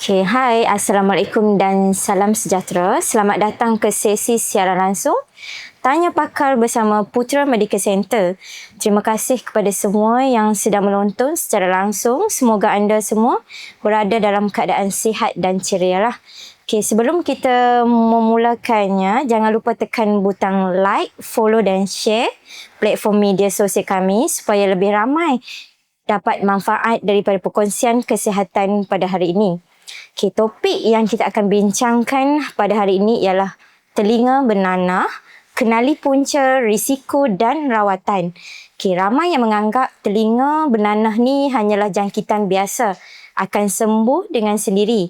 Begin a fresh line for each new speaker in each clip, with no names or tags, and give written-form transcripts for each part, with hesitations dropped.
Okay, hai, Assalamualaikum dan salam sejahtera. Selamat datang ke sesi siaran langsung Tanya Pakar bersama Putra Medical Center. Terima kasih kepada semua yang sedang menonton secara langsung. Semoga anda semua berada dalam keadaan sihat dan ceria lah. Okay, sebelum kita memulakannya, jangan lupa tekan butang like, follow dan share platform media sosial kami supaya lebih ramai dapat manfaat daripada perkongsian kesihatan pada hari ini. Okay, topik yang kita akan bincangkan pada hari ini ialah telinga bernanah, kenali punca, risiko dan rawatan. Okay, ramai yang menganggap telinga bernanah ni hanyalah jangkitan biasa, akan sembuh dengan sendiri.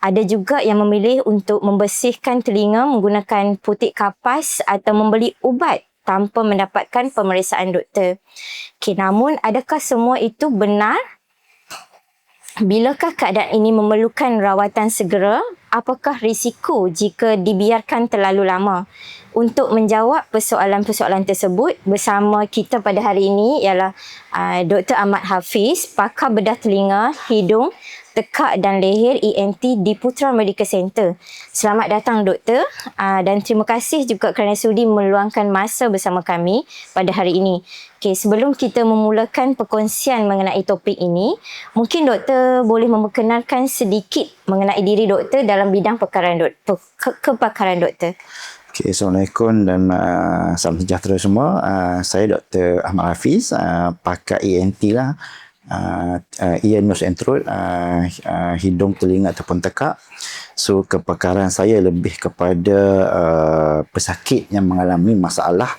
Ada juga yang memilih untuk membersihkan telinga menggunakan putik kapas atau membeli ubat tanpa mendapatkan pemeriksaan doktor. Okay, namun adakah semua itu benar? Bilakah keadaan ini memerlukan rawatan segera? Apakah risiko jika dibiarkan terlalu lama? Untuk menjawab persoalan-persoalan tersebut, bersama kita pada hari ini ialah Dr. Ahmad Hafiz, pakar bedah telinga, hidung, tekak dan leher ENT di Putra Medical Center. Selamat datang doktor dan terima kasih juga kerana sudi meluangkan masa bersama kami pada hari ini. Okay, sebelum kita memulakan perkongsian mengenai topik ini, mungkin doktor boleh memperkenalkan sedikit mengenai diri doktor dalam bidang kepakaran doktor.
Okay, Assalamualaikum dan salam sejahtera semua. Saya Dr. Ahmad Hafiz, pakar ENT lah. Ear, nose and throat, hidung, telinga ataupun tekak. So kepakaran saya lebih kepada pesakit yang mengalami masalah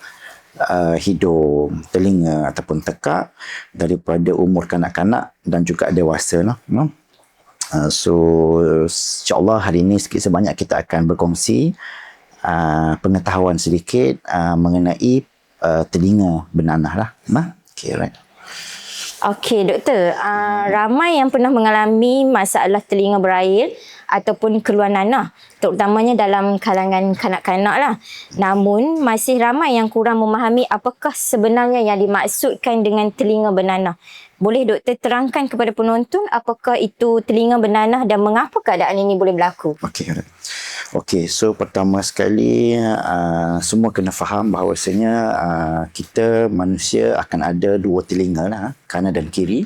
hidung, telinga ataupun tekak daripada umur kanak-kanak dan juga dewasa lah. So insyaAllah hari ini sikit sebanyak kita akan berkongsi pengetahuan sedikit mengenai telinga bernanah lah. Okay, right.
Okey doktor, ramai yang pernah mengalami masalah telinga berair ataupun keluar nanah, terutamanya dalam kalangan kanak-kanak lah. Namun masih ramai yang kurang memahami apakah sebenarnya yang dimaksudkan dengan telinga bernanah. Boleh doktor terangkan kepada penonton apakah itu telinga bernanah dan mengapa keadaan ini boleh berlaku?
Okey, so pertama sekali semua kena faham bahawasanya kita manusia akan ada dua telinga lah, kanan dan kiri.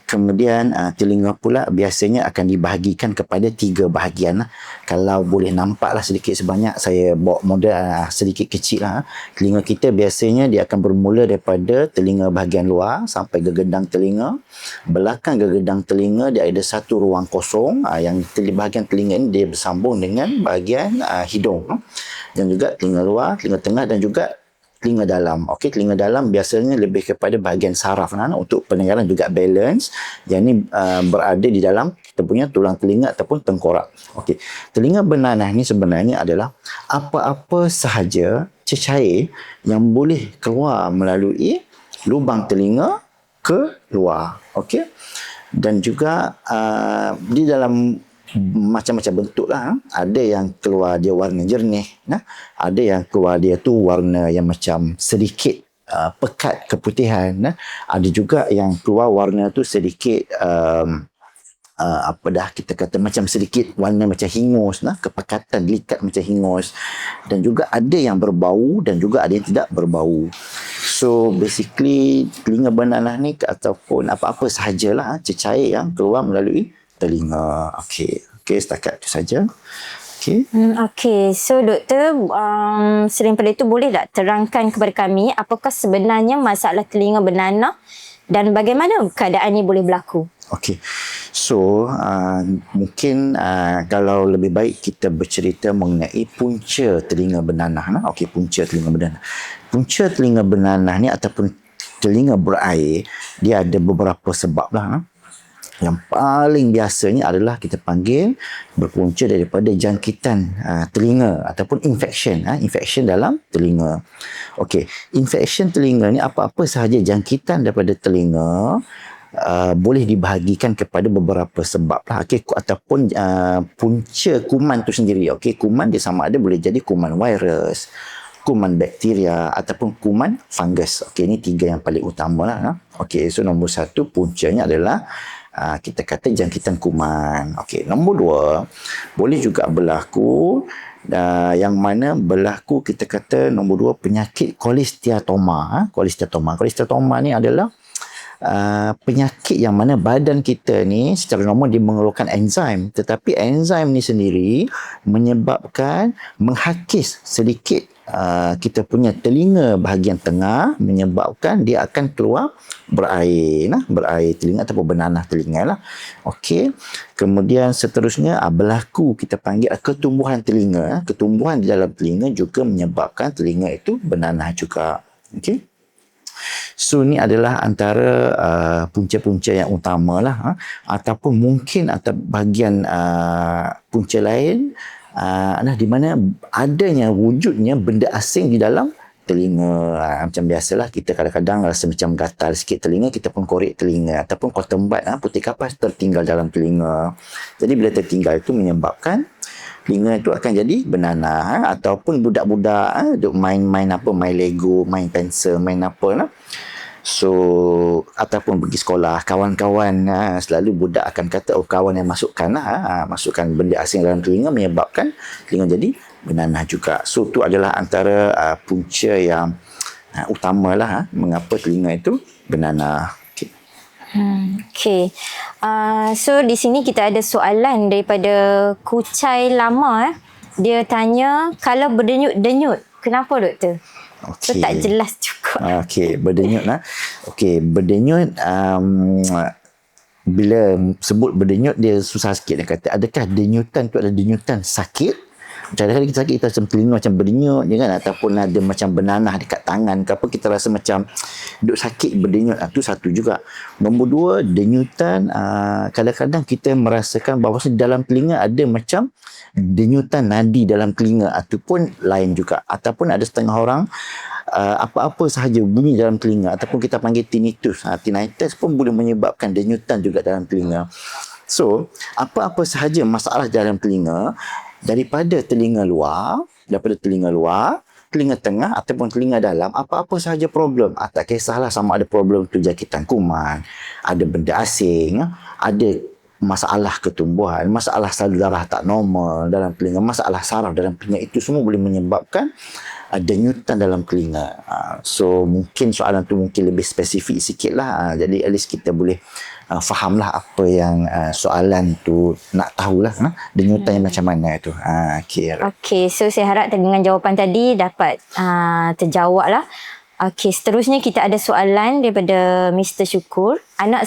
Kemudian telinga pula biasanya akan dibahagikan kepada tiga bahagian lah. Kalau boleh nampak lah sedikit sebanyak, saya bawa model sedikit kecil lah. Telinga kita biasanya dia akan bermula daripada telinga bahagian luar sampai gegedang telinga. Belakang gegedang telinga dia ada satu ruang kosong yang bahagian telinga ini dia bersambung dengan bahagian hidung. Dan juga telinga luar, telinga tengah dan juga telinga dalam. Okey, telinga dalam biasanya lebih kepada bahagian saraf untuk pendengaran juga balance. Yang ni berada di dalam kita punya tulang telinga ataupun tengkorak. Okey, telinga bernanah ni sebenarnya adalah apa-apa sahaja cecair yang boleh keluar melalui lubang telinga ke luar. Okey, dan juga di dalam macam-macam bentuk lah. Ada yang keluar dia warna jernih, ada yang keluar dia tu warna yang macam sedikit pekat keputihan, ada juga yang keluar warna tu sedikit kita kata macam sedikit warna macam hingus, kepekatan likat macam hingus, dan juga ada yang berbau dan juga ada yang tidak berbau. So basically telinga bernanah ni ataupun apa-apa sahajalah cecair yang keluar melalui telinga. Okey, setakat itu saja.
Okey, so doktor, selain pada itu boleh tak terangkan kepada kami apakah sebenarnya masalah telinga bernanah dan bagaimana keadaan ini boleh berlaku?
Okey, so mungkin kalau lebih baik kita bercerita mengenai punca telinga bernanah. Okey, punca telinga bernanah. Punca telinga bernanah ni ataupun telinga berair, dia ada beberapa sebab lah. Yang paling biasanya adalah kita panggil berpunca daripada jangkitan telinga ataupun infection dalam telinga. Okey, infection telinga ni apa-apa sahaja jangkitan daripada telinga boleh dibahagikan kepada beberapa sebab lah. Okey, ataupun punca kuman tu sendiri. Okey, kuman dia sama ada boleh jadi kuman virus, kuman bakteria ataupun kuman fungus. Okey, ini tiga yang paling utama lah. Okey, so nombor satu puncanya adalah kita kata jangkitan kuman. Okey, nombor 2, boleh juga berlaku yang mana berlaku kita kata nombor 2 penyakit kolesteatoma. Kolesteatoma ni adalah penyakit yang mana badan kita ni secara normal dia mengeluarkan enzim, tetapi enzim ni sendiri menyebabkan menghakis sedikit kita punya telinga bahagian tengah, menyebabkan dia akan keluar berair telinga ataupun bernanah telinga lah. Okey. Kemudian seterusnya berlaku kita panggil ketumbuhan telinga. Ketumbuhan di dalam telinga juga menyebabkan telinga itu bernanah juga. Okey. So ni adalah antara punca-punca yang utama lah, ataupun mungkin atau bahagian punca lain di mana adanya wujudnya benda asing di dalam telinga. Macam biasalah kita kadang-kadang rasa macam gatal sikit telinga, kita pun korek telinga, ataupun cotton bud, putih kapas tertinggal dalam telinga. Jadi bila tertinggal itu menyebabkan telinga itu akan jadi bernanah, ataupun budak-budak duk main Lego, main pensel, main apa lah. So ataupun pergi sekolah, kawan-kawan selalu budak akan kata kawan yang masukkan benda asing dalam telinga menyebabkan telinga jadi bernanah juga. So itu adalah antara punca yang utamalah mengapa telinga itu bernanah.
Okay. So di sini kita ada soalan daripada Kucai Lama. Dia tanya, kalau berdenyut-denyut, kenapa doktor?
Okay.
So tak jelas juga.
Okey, berdenyut lah. Okey, berdenyut bila sebut berdenyut dia susah sikit dia kata. Adakah denyutan tu adalah denyutan sakit? Kadang-kadang kita sakit, kita macam telinga macam berdenyut je kan, ataupun ada macam bernanah dekat tangan ke apa, kita rasa macam duk sakit berdenyut. Itu satu juga. Nombor 2, denyutan kadang-kadang kita merasakan bahawa dalam telinga ada macam denyutan nadi dalam telinga, ataupun lain juga. Ataupun ada setengah orang apa-apa sahaja bunyi dalam telinga, ataupun kita panggil tinnitus. Tinnitus pun boleh menyebabkan denyutan juga dalam telinga. So, apa-apa sahaja masalah dalam telinga, daripada telinga luar, telinga tengah ataupun telinga dalam, apa-apa sahaja problem, tak kisahlah sama ada problem tu jangkitan kuman, ada benda asing, ada masalah ketumbuhan, masalah salur darah tak normal dalam telinga, masalah saraf dalam telinga, itu semua boleh menyebabkan denyutan dalam telinga. So mungkin soalan tu mungkin lebih spesifik sikit lah. Jadi at least kita boleh fahamlah apa yang soalan tu nak tahulah, denyutan yang macam mana tu. Okay, so saya harap dengan jawapan tadi dapat terjawab lah. Okay, seterusnya kita ada soalan daripada Mr. Syukur. Anak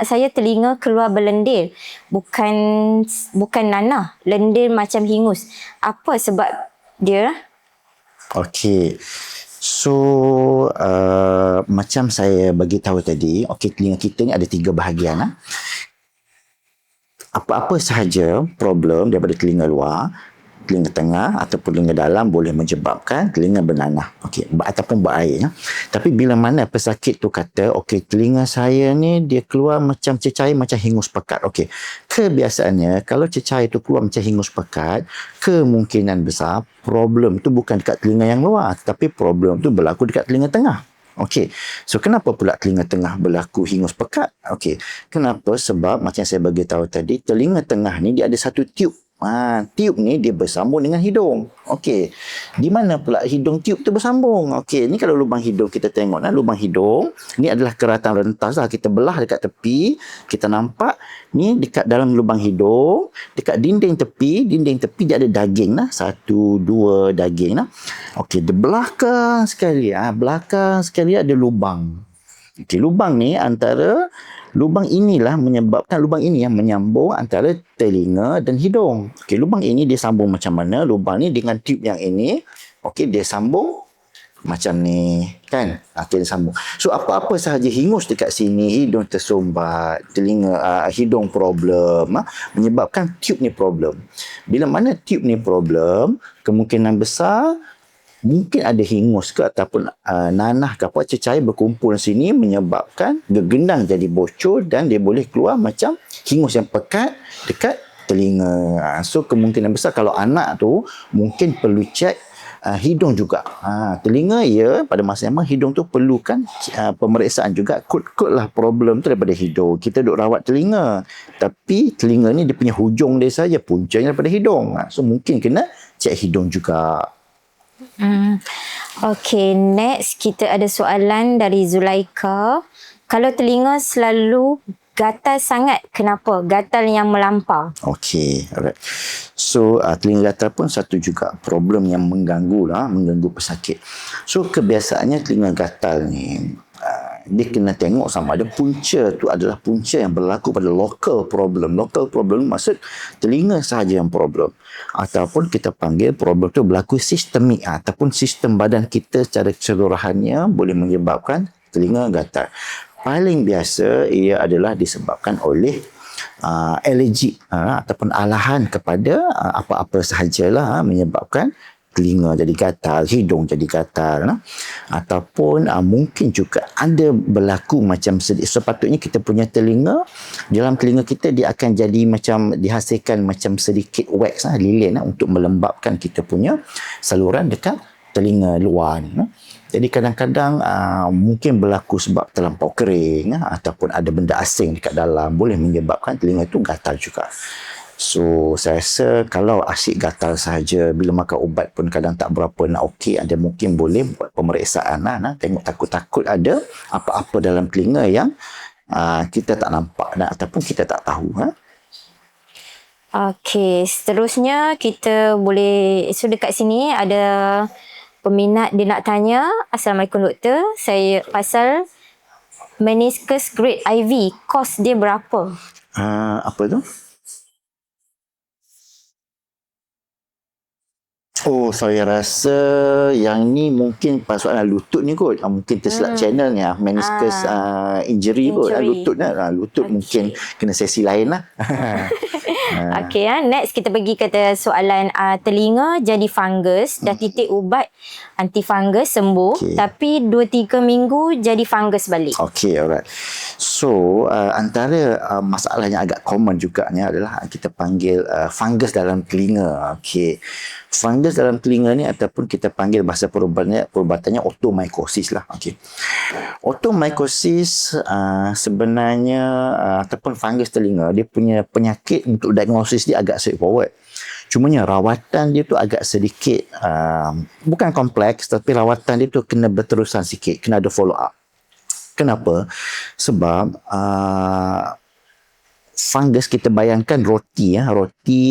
saya telinga keluar berlendir, bukan nanah, lendir macam hingus. Apa sebab dia? Okey. So macam saya bagi tahu tadi, telinga kita ni ada 3 bahagian. Apa-apa sahaja problem daripada telinga luar, telinga tengah ataupun telinga dalam boleh menyebabkan telinga bernanah, ataupun berair. Tapi bila mana pesakit tu kata, telinga saya ni dia keluar macam cecair, macam hingus pekat. Kebiasaannya kalau cecair tu keluar macam hingus pekat, kemungkinan besar problem tu bukan dekat telinga yang luar, tapi problem tu berlaku dekat telinga tengah. So kenapa pula telinga tengah berlaku hingus pekat? Kenapa? Sebab macam saya bagi tahu tadi, telinga tengah ni dia ada satu tiub. Tiub ni dia bersambung dengan hidung. Di mana pula hidung tiub tu bersambung? Ni kalau lubang hidung kita tengok, lubang hidung ni adalah keratan rentas lah. Kita belah dekat tepi, kita nampak ni dekat dalam lubang hidung, dekat dinding tepi dia ada daging lah, 1, 2 daging lah. Di belakang sekali ada lubang. Lubang ni lubang inilah menyebabkan, lubang ini yang menyambung antara telinga dan hidung. Lubang ini dia sambung macam mana? Lubang ni dengan tube yang ini, dia sambung macam ni, kan? Dia sambung. So apa-apa sahaja hingus dekat sini, hidung tersumbat, telinga, hidung problem, menyebabkan tube ni problem. Bila mana tube ni problem, kemungkinan besar mungkin ada hingus ke ataupun nanah ke apa, cecair berkumpul sini menyebabkan gegendang jadi bocor dan dia boleh keluar macam hingus yang pekat dekat telinga. So kemungkinan besar kalau anak tu mungkin perlu cek hidung juga. Telinga ya, pada masa yang sama hidung tu perlukan pemeriksaan juga. Kot-kot lah problem tu daripada hidung. Kita duk rawat telinga, tapi telinga ni dia punya hujung dia saja, puncanya daripada hidung. So mungkin kena cek hidung juga.
Okay, next kita ada soalan dari Zulaika. Kalau telinga selalu gatal sangat, kenapa? Gatal yang melampau.
Okay, alright. So, telinga gatal pun satu juga problem yang mengganggu pesakit. So, kebiasaannya telinga gatal ni, dia kena tengok sama ada punca tu adalah punca yang berlaku pada local problem. Local problem maksud telinga sahaja yang problem. Ataupun kita panggil problem tu berlaku sistemik, ataupun sistem badan kita secara keseluruhannya boleh menyebabkan telinga gatal. Paling biasa ia adalah disebabkan oleh alergik ataupun alahan kepada apa-apa sahajalah menyebabkan telinga jadi gatal, hidung jadi gatal, ataupun mungkin juga ada berlaku macam sepatutnya kita punya telinga, dalam telinga kita dia akan jadi macam dihasilkan macam sedikit wax, lilin untuk melembabkan kita punya saluran dekat telinga luar ni. Jadi kadang-kadang mungkin berlaku sebab terlampau kering ataupun ada benda asing dekat dalam boleh menyebabkan telinga itu gatal juga. So saya rasa kalau asyik gatal sahaja, bila makan ubat pun kadang tak berapa nak okey, ada mungkin boleh buat pemeriksaan tengok takut-takut ada apa-apa dalam telinga yang kita tak nampak ataupun kita tak tahu.
Okey, seterusnya kita boleh, so dekat sini ada peminat dia nak tanya, Assalamualaikum doktor, saya pasal meniscus grade IV, kos dia berapa?
Apa tu? Oh, saya rasa yang ni mungkin persoalan lutut ni kot. Mungkin tersilap channel ni. Meniscus injury kot. Lutut lutut okay. Mungkin kena sesi lain lah.
Okay, next kita pergi ke soalan telinga jadi fungus. Dah titik ubat antifungus sembuh. Tapi 2-3 minggu jadi fungus balik.
Okay, alright. So, antara masalah yang agak common juga ni adalah kita panggil fungus dalam telinga. Okay. Fungus dalam telinga ni ataupun kita panggil bahasa perubatannya otomycosis lah. Okay. Otomycosis sebenarnya ataupun fungus telinga, dia punya penyakit untuk diagnosis dia agak straightforward. Cumanya rawatan dia tu agak sedikit bukan kompleks, tapi rawatan dia tu kena berterusan sikit, kena ada follow up. Kenapa? Sebab fungus, kita bayangkan roti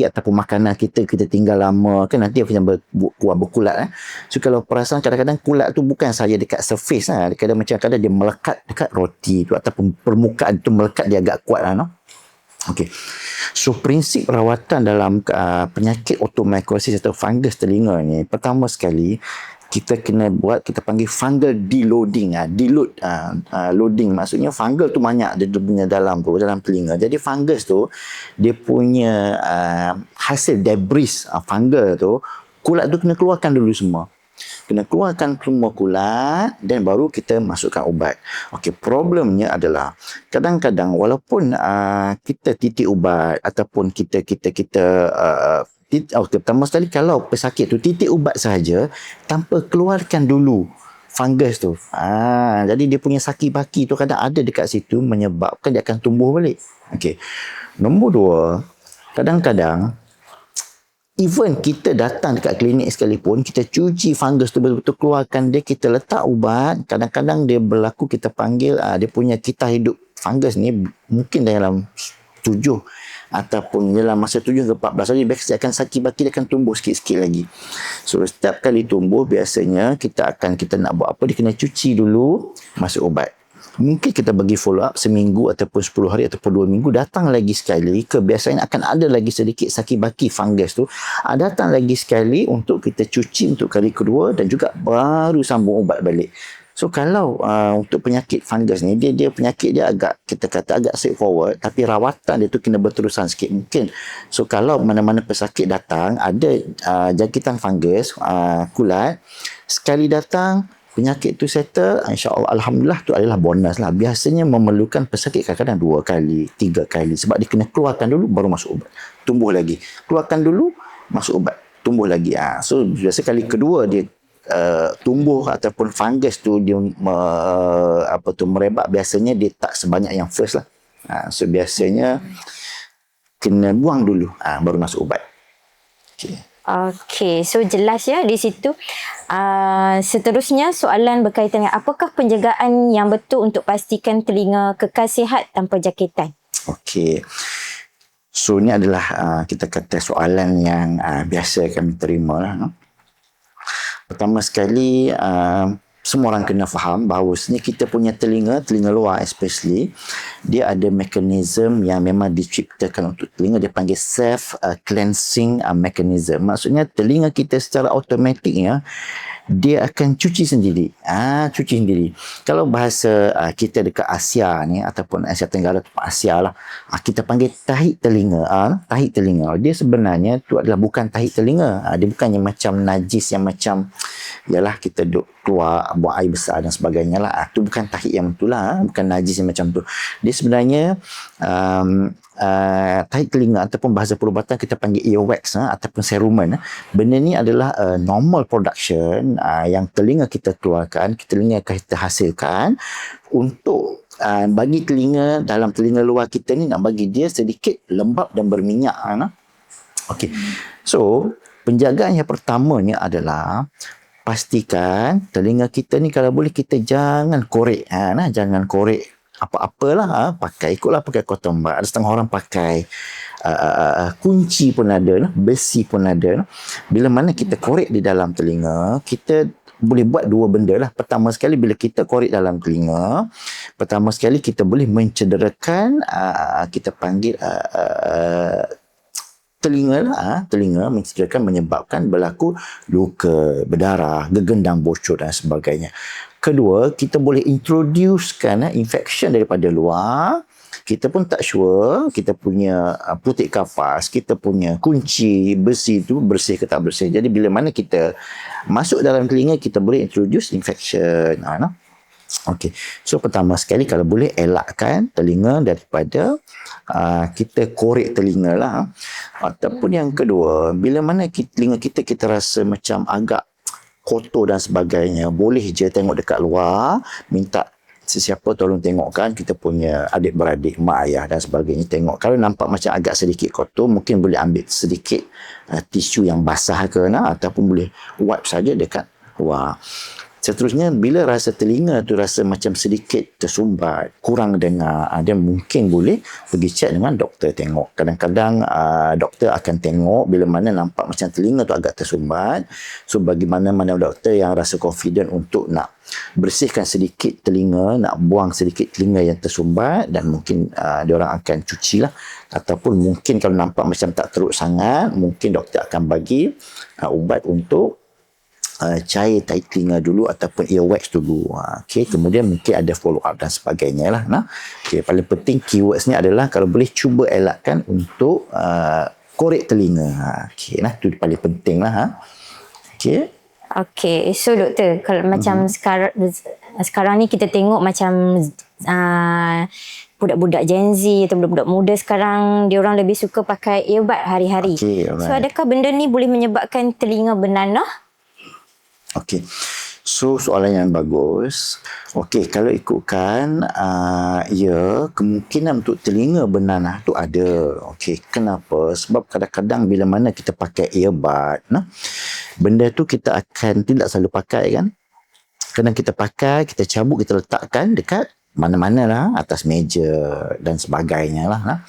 ataupun makanan kita tinggal lama kan, nanti macam berkulat. So kalau perasan kadang-kadang kulat tu bukan saja dekat surface kadang-kadang dia melekat dekat roti tu ataupun permukaan tu melekat, dia agak kuat Okay. So prinsip rawatan dalam penyakit otomycosis atau fungus telinga ni, pertama sekali kita kena buat, kita panggil fungal deloading. Loading maksudnya fungal tu banyak dia punya dalam telinga. Jadi fungus tu dia punya hasil debris fungal tu, kulat tu kena keluarkan dulu semua. Kena keluarkan semua kulat dan baru kita masukkan ubat. Okey, problemnya adalah kadang-kadang walaupun kita titik ubat ataupun kita pertama sekali kalau pesakit tu titik ubat sahaja tanpa keluarkan dulu fungus tu. Jadi dia punya saki-baki tu kadang ada dekat situ menyebabkan dia akan tumbuh balik. Okey. Nombor 2, kadang-kadang even kita datang dekat klinik sekalipun, kita cuci fungus tu betul-betul keluarkan dia, kita letak ubat, kadang-kadang dia berlaku kita panggil dia punya kita hidup fungus ni mungkin dalam 7 ataupun dalam masa 7 ke 14 hari biasa akan saki-baki dia akan tumbuh sikit-sikit lagi. So setiap kali tumbuh biasanya kita nak buat apa, dia kena cuci dulu, masuk ubat. Mungkin kita bagi follow up seminggu ataupun 10 hari ataupun 2 minggu, datang lagi sekali, kebiasaan akan ada lagi sedikit saki-baki fungus tu, datang lagi sekali untuk kita cuci untuk kali kedua dan juga baru sambung ubat balik. So kalau untuk penyakit fungus ni, dia penyakit dia agak, kita kata agak straightforward, tapi rawatan dia tu kena berterusan sikit mungkin. So kalau mana-mana pesakit datang ada jangkitan fungus kulat, sekali datang penyakit tu settle, insya-Allah, alhamdulillah, tu adalah bonus lah. Biasanya memerlukan pesakit kadang-kadang 2 kali, 3 kali sebab dia kena keluarkan dulu baru masuk ubat. Tumbuh lagi. Keluarkan dulu, masuk ubat. tumbuh lagi. So biasa kali kedua dia tumbuh ataupun fungus tu dia merebak, biasanya dia tak sebanyak yang first lah. So biasanya kena buang dulu baru masuk ubat.
Okey, so jelas ya di situ. Seterusnya soalan berkaitan dengan apakah penjagaan yang betul untuk pastikan telinga kekal sihat tanpa jangkitan?
Okey. So ni adalah kita kata soalan yang biasa kami terima lah. Pertama sekali, semua orang kena faham bahawa kita punya telinga luar especially, dia ada mekanisme yang memang diciptakan untuk telinga, dia panggil self cleansing mechanism. Maksudnya telinga kita secara automatiknya dia akan cuci sendiri. Cuci sendiri. Kalau bahasa kita dekat Asia ni ataupun Asia Tenggara ataupun Asia lah, kita panggil tahi telinga. Tahi telinga. Dia sebenarnya tu adalah bukan tahi telinga. Dia bukannya macam najis yang macam yalah kita duk keluar buang air besar dan sebagainya lah. Tu bukan tahi yang betul lah. Bukan najis yang macam tu. Dia sebenarnya tahi telinga ataupun bahasa perubatan kita panggil earwax ataupun serumen. Benda ni adalah normal production yang telinga kita keluarkan, telinga kita hasilkan untuk bagi telinga dalam telinga luar kita ni, nak bagi dia sedikit lembap dan berminyak. Okey. So, penjagaan yang pertamanya adalah pastikan telinga kita ni kalau boleh kita jangan korek. Jangan korek apa-apalah. Pakai cotton bud. Ada setengah orang pakai kunci pun ada, besi pun ada. Bila mana kita korek di dalam telinga, kita boleh buat dua benda lah. Pertama sekali, bila kita korek dalam telinga, pertama sekali kita boleh mencederakan kita panggil telinga mencederakan, menyebabkan berlaku luka, berdarah, gegendang, bocor dan sebagainya. Kedua, kita boleh introducekan infection daripada luar. Kita pun tak sure kita punya putik kapas, kita punya kunci besi tu bersih ke tak bersih. Jadi bila mana kita masuk dalam telinga, kita boleh introduce infection. Okey. So pertama sekali kalau boleh elakkan telinga daripada kita korek telinga lah. Ataupun yang kedua, bila mana telinga kita rasa macam agak kotor dan sebagainya, boleh je tengok dekat luar, minta sesiapa tolong tengokkan, kita punya adik-beradik, mak ayah dan sebagainya tengok. Kalau nampak macam agak sedikit kotor, mungkin boleh ambil sedikit tisu yang basah ke ataupun boleh wipe saja dekat luar. Seterusnya, bila rasa telinga tu rasa macam sedikit tersumbat, kurang dengar, dia mungkin boleh pergi cek dengan doktor tengok. Kadang-kadang doktor akan tengok bila mana nampak macam telinga tu agak tersumbat. So, bagaimana doktor yang rasa confident untuk nak bersihkan sedikit telinga, nak buang sedikit telinga yang tersumbat, dan mungkin diorang akan cuci lah. Ataupun mungkin kalau nampak macam tak teruk sangat, mungkin doktor akan bagi ubat untuk cair tahi telinga dulu ataupun earwax dulu. Okay, kemudian mungkin ada follow up dan sebagainya lah. Okay, paling penting keywords ni adalah kalau boleh cuba elakkan untuk korek telinga. Okay, itu paling penting lah. Okay.
Okay, so doktor, kalau macam sekarang ni kita tengok macam budak-budak Gen Z atau budak-budak muda sekarang, dia orang lebih suka pakai earbud hari-hari. Okay, right. So adakah benda ni boleh menyebabkan telinga bernanah?
Okey. So soalan yang bagus. Okey, kalau ikutkan ya, kemungkinan untuk telinga bernanah tu ada. Okey, kenapa? Sebab kadang-kadang bila mana kita pakai earbud, benda tu kita akan tidak selalu pakai kan? Kadang kita pakai, kita cabut, kita letakkan dekat mana-mana lah, atas meja dan sebagainya lah.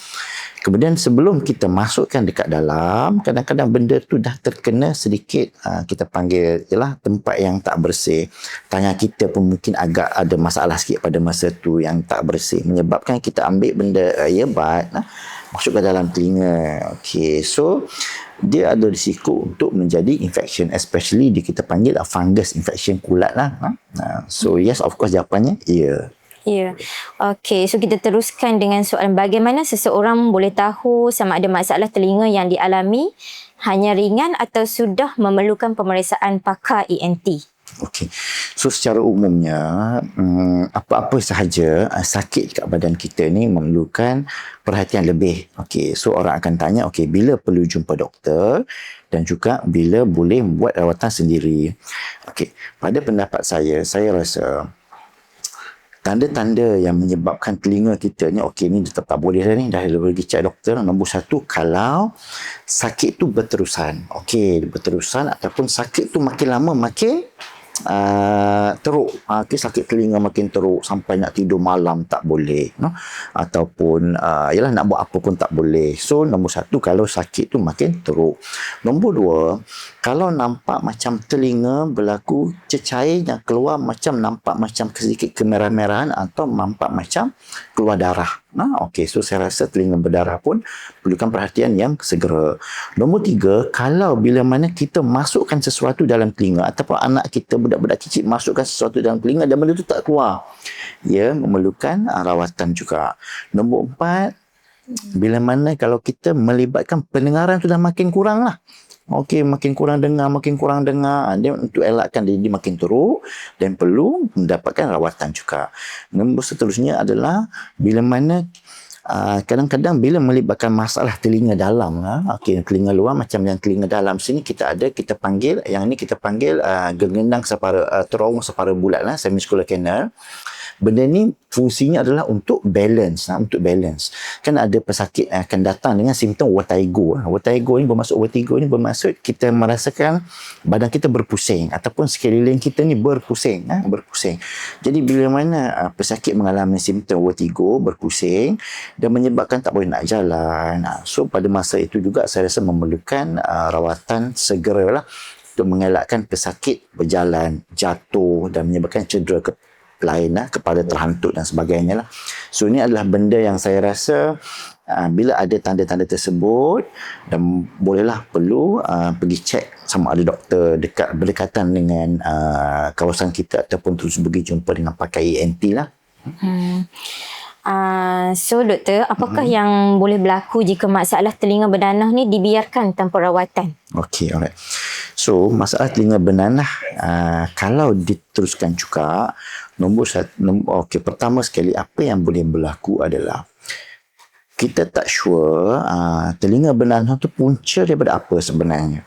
Kemudian sebelum kita masukkan dekat dalam, kadang-kadang benda tu dah terkena sedikit, kita panggil tempat yang tak bersih. Tangan kita pun mungkin agak ada masalah sikit pada masa tu yang tak bersih, menyebabkan kita ambil benda earbud masuk ke dalam telinga. Okay, so dia ada risiko untuk menjadi infection, especially kita panggil fungus infection kulat lah. So yes, of course jawapannya ya.
Ya. Okey, so kita teruskan dengan soalan, bagaimana seseorang boleh tahu sama ada masalah telinga yang dialami hanya ringan atau sudah memerlukan pemeriksaan pakar ENT?
Okey. So secara umumnya apa-apa sahaja sakit kat badan kita ni memerlukan perhatian lebih. Okey. So orang akan tanya bila perlu jumpa doktor dan juga bila boleh buat rawatan sendiri. Okey. Pada pendapat saya rasa tanda-tanda yang menyebabkan telinga kita ni ni dah tak boleh dah ni, dah pergi cek doktor. Nombor satu, kalau sakit tu berterusan. Berterusan ataupun sakit tu makin lama makin teruk. Sakit telinga makin teruk sampai nak tidur malam tak boleh, no? Ataupun yalah, nak buat apa pun tak boleh. So nombor satu, kalau sakit tu makin teruk. Nombor dua, kalau nampak macam telinga berlaku cecair yang keluar, nampak macam sedikit kemerah-merahan atau nampak macam keluar darah. So saya rasa telinga berdarah pun perlukan perhatian yang segera. Nombor tiga, kalau bila mana kita masukkan sesuatu dalam telinga ataupun anak kita, budak-budak kecil masukkan sesuatu dalam telinga dan benda tu tak keluar, memerlukan rawatan juga. Nombor empat, bila mana kalau kita melibatkan pendengaran tu dah makin kurang lah. Makin kurang dengar. Dia untuk elakkan dia makin teruk dan perlu mendapatkan rawatan juga. Nombor seterusnya adalah bila mana kadang-kadang bila melibatkan masalah telinga dalam, telinga luar macam yang telinga dalam sini kita panggil, yang ni kita panggil gengendang terowong separa bulat, semicircular canal. Benda ni fungsinya adalah untuk balance. Kan ada pesakit akan datang dengan simptom vertigo. Vertigo ni bermaksud kita merasakan badan kita berpusing ataupun sekeliling kita ni berpusing. Jadi bila mana pesakit mengalami simptom vertigo, berpusing dan menyebabkan tak boleh nak jalan, so pada masa itu juga saya rasa memerlukan rawatan segera lah untuk mengelakkan pesakit berjalan, jatuh dan menyebabkan cedera lain, kepala terhantut dan sebagainya lah. So ini adalah benda yang saya rasa bila ada tanda-tanda tersebut dan bolehlah perlu pergi cek sama ada doktor berdekatan dengan kawasan kita ataupun terus pergi jumpa dengan pakai ENT lah.
So doktor, apakah yang boleh berlaku jika masalah telinga bernanah ni dibiarkan tanpa rawatan?
Alright. So masalah telinga bernanah kalau diteruskan juga, pertama sekali apa yang boleh berlaku adalah kita tak sure telinga bernanah tu punca daripada apa sebenarnya.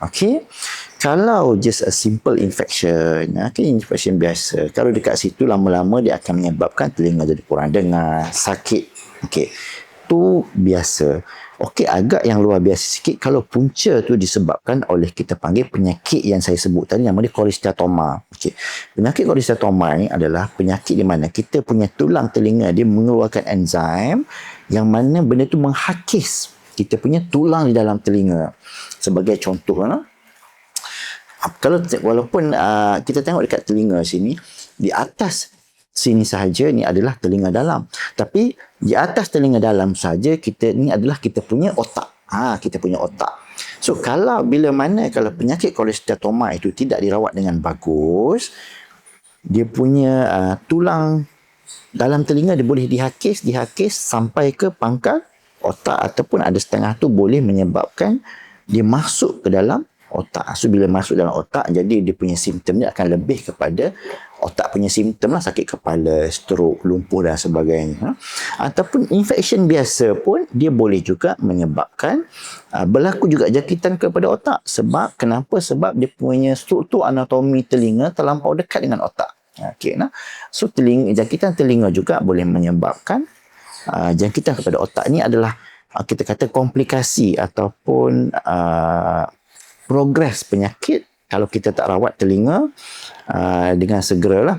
Kalau just a simple infection, infection biasa, kalau dekat situ lama-lama dia akan menyebabkan telinga jadi kurang dengar, sakit. Tu biasa. Agak yang luar biasa sikit kalau punca tu disebabkan oleh kita panggil penyakit yang saya sebut tadi, nama dia cholesteatoma. Penyakit cholesteatoma ni adalah penyakit di mana kita punya tulang telinga dia mengeluarkan enzim yang mana benda tu menghakis kita punya tulang di dalam telinga. Sebagai contoh, kalau walaupun kita tengok dekat telinga sini, di atas sini sahaja ni adalah telinga dalam, tapi di atas telinga dalam saja ni adalah kita punya otak. Kita punya otak. So kalau penyakit cholesteatoma itu tidak dirawat dengan bagus, dia punya tulang dalam telinga dia boleh dihakis sampai ke pangkal otak, ataupun ada setengah tu boleh menyebabkan dia masuk ke dalam otak. So bila masuk dalam otak, jadi dia punya simptom dia akan lebih kepada otak punya simptom lah, sakit kepala, stroke, lumpuh dan sebagainya. Ataupun infection biasa pun dia boleh juga menyebabkan berlaku juga jangkitan kepada otak. Sebab Sebab dia punya struktur anatomi telinga terlampau dekat dengan otak. So jangkitan telinga juga boleh menyebabkan jangkitan kepada otak. Ni adalah kita kata komplikasi ataupun progres penyakit kalau kita tak rawat telinga dengan segera lah.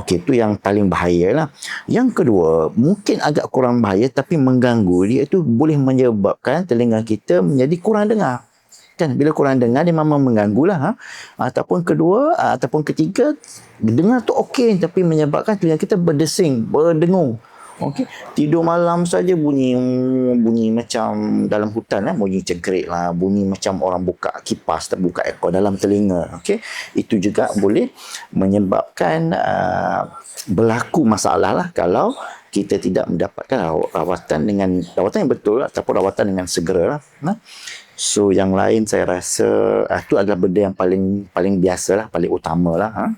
Itu yang paling bahaya lah. Yang kedua, mungkin agak kurang bahaya tapi mengganggu, dia itu boleh menyebabkan telinga kita menjadi kurang dengar. Bila kurang dengar, dia memang mengganggu lah. Ataupun ketiga, dengar tu okey tapi menyebabkan telinga kita berdesing, berdengung. Tidur malam saja bunyi macam dalam hutan, bunyi cengkerik lah, bunyi macam orang buka kipas, terbuka aircon dalam telinga. Itu juga boleh menyebabkan berlaku masalah lah kalau kita tidak mendapatkan rawatan yang betul ataupun rawatan dengan segera lah. So yang lain saya rasa itu adalah benda yang paling biasa lah, paling utama lah.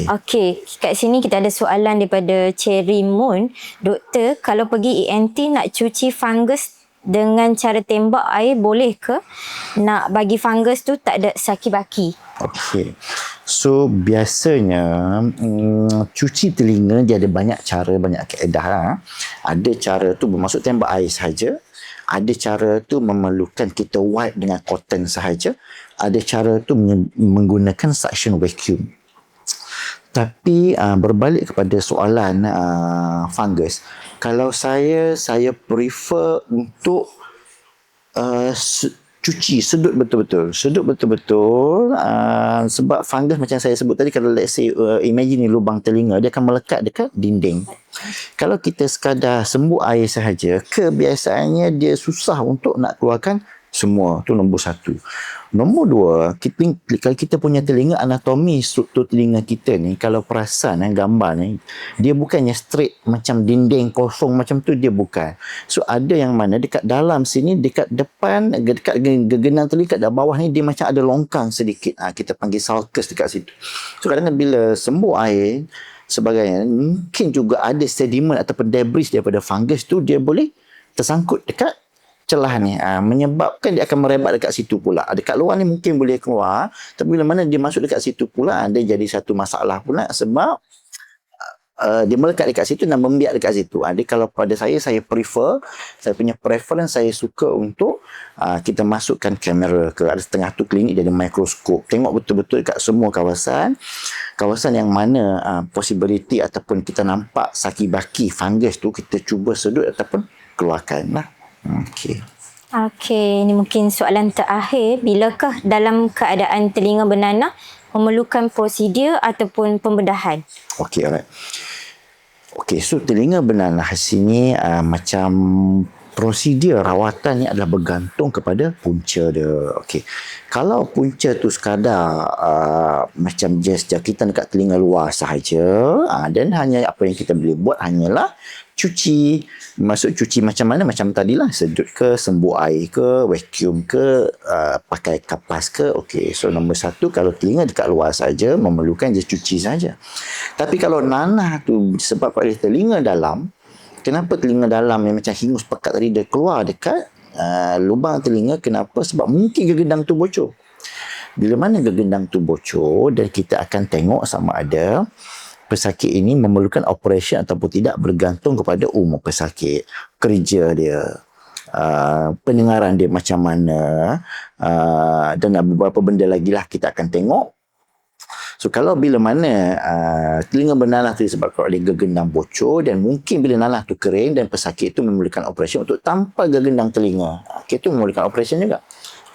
Okey, kat sini kita ada soalan daripada Cherry Moon. Doktor, kalau pergi ENT nak cuci fungus dengan cara tembak air boleh ke? Nak bagi fungus tu tak ada saki-baki.
Okey. So biasanya cuci telinga dia ada banyak cara, banyak kaedah lah. Ada cara tu bermaksud tembak air sahaja. Ada cara tu memerlukan kita wipe dengan cotton sahaja. Ada cara tu menggunakan suction vacuum. Tapi berbalik kepada soalan fungus. Kalau saya prefer untuk cuci, sedut betul-betul. Sebab fungus macam saya sebut tadi, kalau let's say imagine ni lubang telinga, dia akan melekat dekat dinding. Kalau kita sekadar sembuh air sahaja, kebiasaannya dia susah untuk nak keluarkan semua. Tu nombor satu. Nombor dua, kalau kita punya telinga, anatomi struktur telinga kita ni, kalau perasan gambar ni, dia bukannya straight macam dinding kosong macam tu, dia bukan. So ada yang mana dekat dalam sini, dekat depan, dekat gegenang telinga, dekat bawah ni, dia macam ada longkang sedikit. Kita panggil sulcus dekat situ. So kadang-kadang bila sembuh air sebagainya, mungkin juga ada sedimen ataupun debris daripada fungus tu, dia boleh tersangkut dekat celah ni, menyebabkan dia akan merebat dekat situ pula. Dekat luar ni mungkin boleh keluar, tapi bila mana dia masuk dekat situ pula, dia jadi satu masalah pula, sebab dia melekat dekat situ dan membiak dekat situ. Jadi kalau pada saya prefer, saya punya preference, saya suka untuk kita masukkan kamera ke, ada setengah tu klinik dia ada mikroskop, tengok betul-betul dekat semua kawasan yang mana possibility ataupun kita nampak saki-baki fungus tu, kita cuba sedut ataupun keluarkan lah.
Okey, ini mungkin soalan terakhir. Bilakah dalam keadaan telinga bernanah memerlukan prosedur ataupun pembedahan?
Okey, alright. Okey, so telinga bernanah sini macam prosedur rawatan ni adalah bergantung kepada punca dia. Okey. Kalau punca tu sekadar macam just jakitan dekat telinga luar sahaja, dan hanya apa yang kita boleh buat hanyalah cuci. Maksud cuci macam mana? Macam tadilah, sedut ke, sembuh air ke, vacuum ke, pakai kapas ke. Okey, so nombor satu, kalau telinga dekat luar saja, memerlukan je cuci saja. Tapi kalau nanah tu sebab oleh telinga dalam, kenapa telinga dalam yang macam hingus pekat tadi dia keluar dekat lubang telinga? Kenapa? Sebab mungkin gegendang tu bocor. Bila mana gegendang tu bocor, dan kita akan tengok sama ada pesakit ini memerlukan operation ataupun tidak, bergantung kepada umur pesakit, kerja dia, pendengaran dia macam mana, dan beberapa benda lagi lah kita akan tengok. So kalau bila mana telinga bernanah tu disebabkan oleh gegendang bocor, dan mungkin bila nanah tu kering dan pesakit itu memerlukan operation untuk tampal gegendang telinga, itu memerlukan operation juga.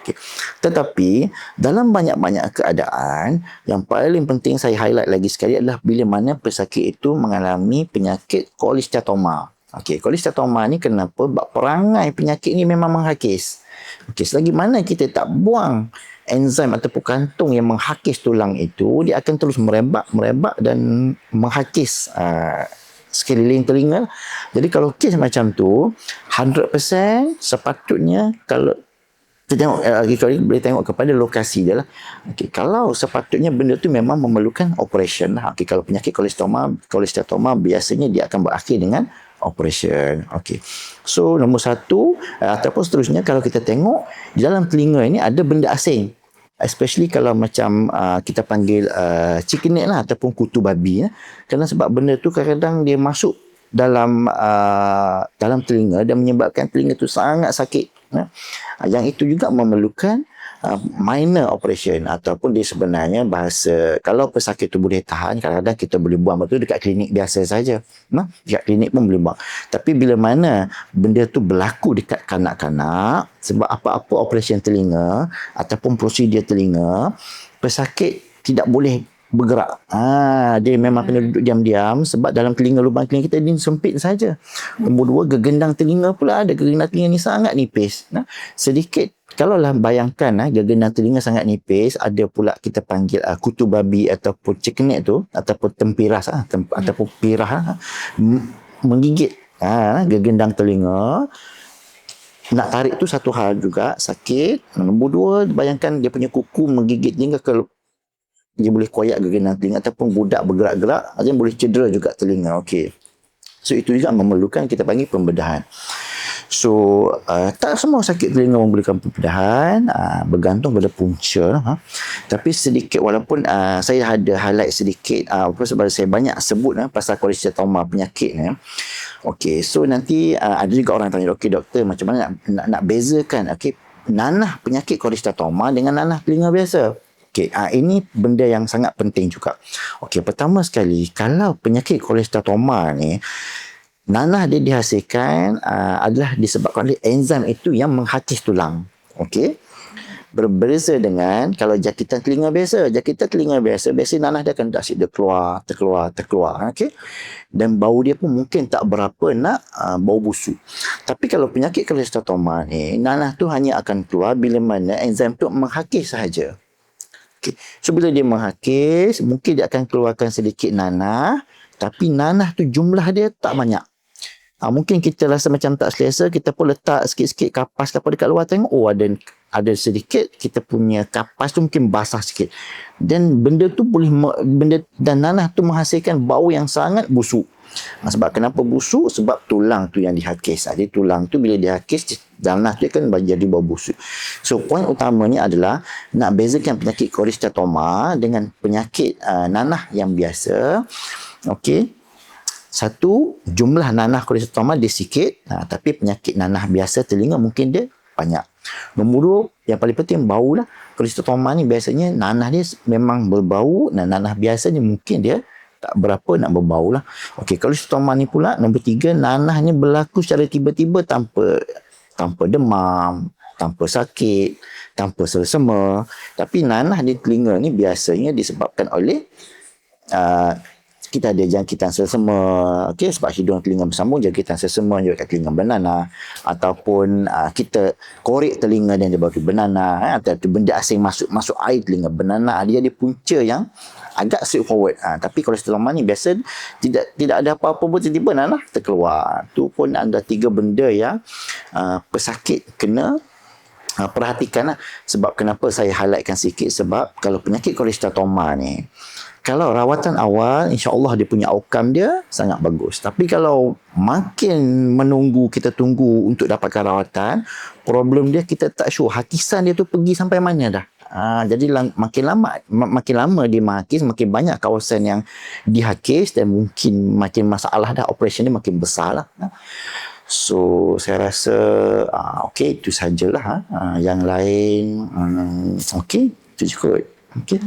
Okay. Tetapi dalam banyak-banyak keadaan, yang paling penting saya highlight lagi sekali adalah bila mana pesakit itu mengalami penyakit cholesteatoma. Okey, cholesteatoma ni kenapa? Sebab perangai penyakit ni memang menghakis. Okey, selagi mana kita tak buang enzim ataupun kantung yang menghakis tulang itu, dia akan terus merebak dan menghakis sekeliling telinga. Jadi kalau kes macam tu, 100% sepatutnya, kalau kita tengok, boleh tengok kepada lokasi dia lah. Okay, kalau sepatutnya benda tu memang memerlukan operation lah. Okay, kalau penyakit cholesteatoma biasanya dia akan berakhir dengan operation. Okay. So nombor satu, ataupun seterusnya, kalau kita tengok di dalam telinga ini ada benda asing, especially kalau macam kita panggil cickenet lah, ataupun kutu babi, kerana sebab benda tu kadang-kadang dia masuk dalam telinga dan menyebabkan telinga tu sangat sakit. Yang itu juga memerlukan minor operation, ataupun dia sebenarnya bahasa, kalau pesakit tu boleh tahan, kadang-kadang kita boleh buang betul dekat klinik biasa saja. Dekat klinik pun boleh buang. Tapi bila mana benda tu berlaku dekat kanak-kanak, sebab apa-apa operation telinga ataupun prosedur telinga, pesakit tidak boleh bergerak. Dia memang kena duduk diam-diam, sebab dalam telinga, lubang telinga kita ni sempit saja. Nombor dua, gegendang telinga pula ada. Gegendang telinga ni sangat nipis. Sedikit, kalaulah bayangkan gegendang telinga sangat nipis, ada pula kita panggil kutu babi ataupun cickenet tu, ataupun tempiras ataupun pirah menggigit gegendang telinga. Nak tarik tu satu hal juga, sakit. Nombor dua, bayangkan dia punya kuku menggigit hingga ke dia boleh koyak gerganan telinga, ataupun budak bergerak-gerak, dia boleh cedera juga telinga. Okey. So itu juga memerlukan kita panggil pembedahan. So tak semua sakit telinga memerlukan pembedahan, bergantung pada punca. Tapi sedikit, walaupun saya ada highlight sedikit, sebab saya banyak sebut pasal cholesteatoma penyakit ni. Okey, so nanti ada juga orang tanya, okey doktor, macam mana nak bezakan nanah penyakit cholesteatoma dengan nanah telinga biasa? Okey, ini benda yang sangat penting juga. Okey, pertama sekali, kalau penyakit cholesteatoma ni, nanah dia dihasilkan adalah disebabkan oleh enzim itu yang menghakis tulang. Okey. Berbeza dengan kalau jangkitan telinga biasa. Jangkitan telinga biasa, biasanya nanah dia akan asyik dia terkeluar. Okey. Dan bau dia pun mungkin tak berapa nak bau busuk. Tapi kalau penyakit cholesteatoma ni, nanah tu hanya akan keluar bila mana enzim tu menghakis sahaja. Okay. So bila dia menghakis, mungkin dia akan keluarkan sedikit nanah, tapi nanah tu jumlah dia tak banyak. Mungkin kita rasa macam tak selesa, kita pun letak sikit-sikit kapas dekat luar, tengok ada sedikit, kita punya kapas tu mungkin basah sikit. Dan benda tu dan nanah tu menghasilkan bau yang sangat busuk. Sebab kenapa busuk? Sebab tulang tu yang dihakis. Jadi tulang tu bila dihakis, nanah tu kan jadi bau busuk. So poin utamanya adalah nak bezakan penyakit cholesteatoma dengan penyakit nanah yang biasa. Okey. Satu, jumlah nanah cholesteatoma dia sikit, tapi penyakit nanah biasa telinga mungkin dia banyak. Nombor dua, yang paling penting bau lah. Cholesteatoma ni biasanya nanah dia memang berbau, dan nanah biasa ni mungkin dia tak berapa nak berbau lah. Okey, cholesteatoma ni pula, nombor tiga, nanah ni berlaku secara tiba-tiba tanpa demam, tanpa sakit, tanpa selsema. Tapi nanah di telinga ni biasanya disebabkan oleh kita ada jangkitan selsema, sebab hidung telinga bersambung, jangkitan selsema juga kat telinga bernanah, ataupun kita korek telinga dan dia baru bernanah, atau benda asing masuk air telinga bernanah, dia ada punca yang agak straightforward. Tapi cholesteatoma ni biasa tidak ada apa-apa pun tiba-tiba nanah terkeluar. Tu pun ada 3 benda yang pesakit kena perhatikan lah. Sebab kenapa saya highlightkan sikit, sebab kalau penyakit cholesteatoma ni, kalau rawatan awal, insya-Allah dia punya outcome dia sangat bagus. Tapi kalau makin menunggu, kita tunggu untuk dapatkan rawatan, problem dia kita tak sure hakisan dia tu pergi sampai mana dah. Jadi makin lama dia menghakis, makin banyak kawasan yang dihakis, dan mungkin makin masalah dah, operation dia makin besar lah. So saya rasa okey, itu sajalah. Yang lain okey, itu cukup.
Mungkin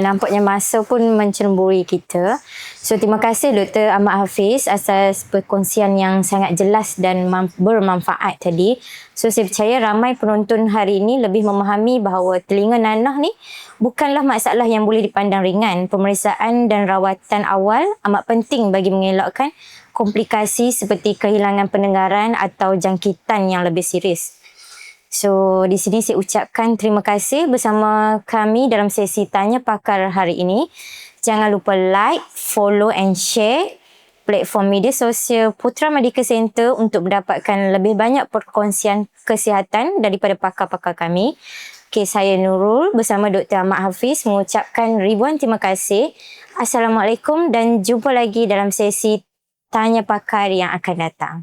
nampaknya masa pun menceremburi kita. So terima kasih Dr. Ahmad Hafiz atas perkongsian yang sangat jelas dan bermanfaat tadi. So saya percaya ramai penonton hari ini lebih memahami bahawa telinga nanah ni bukanlah masalah yang boleh dipandang ringan. Pemeriksaan dan rawatan awal amat penting bagi mengelakkan komplikasi seperti kehilangan pendengaran atau jangkitan yang lebih serius. So, di sini saya ucapkan terima kasih bersama kami dalam sesi Tanya Pakar hari ini. Jangan lupa like, follow and share platform media sosial Putra Medical Center untuk mendapatkan lebih banyak perkongsian kesihatan daripada pakar-pakar kami. Okay, saya Nurul bersama Dr. Ahmad Hafiz mengucapkan ribuan terima kasih. Assalamualaikum dan jumpa lagi dalam sesi Tanya Pakar yang akan datang.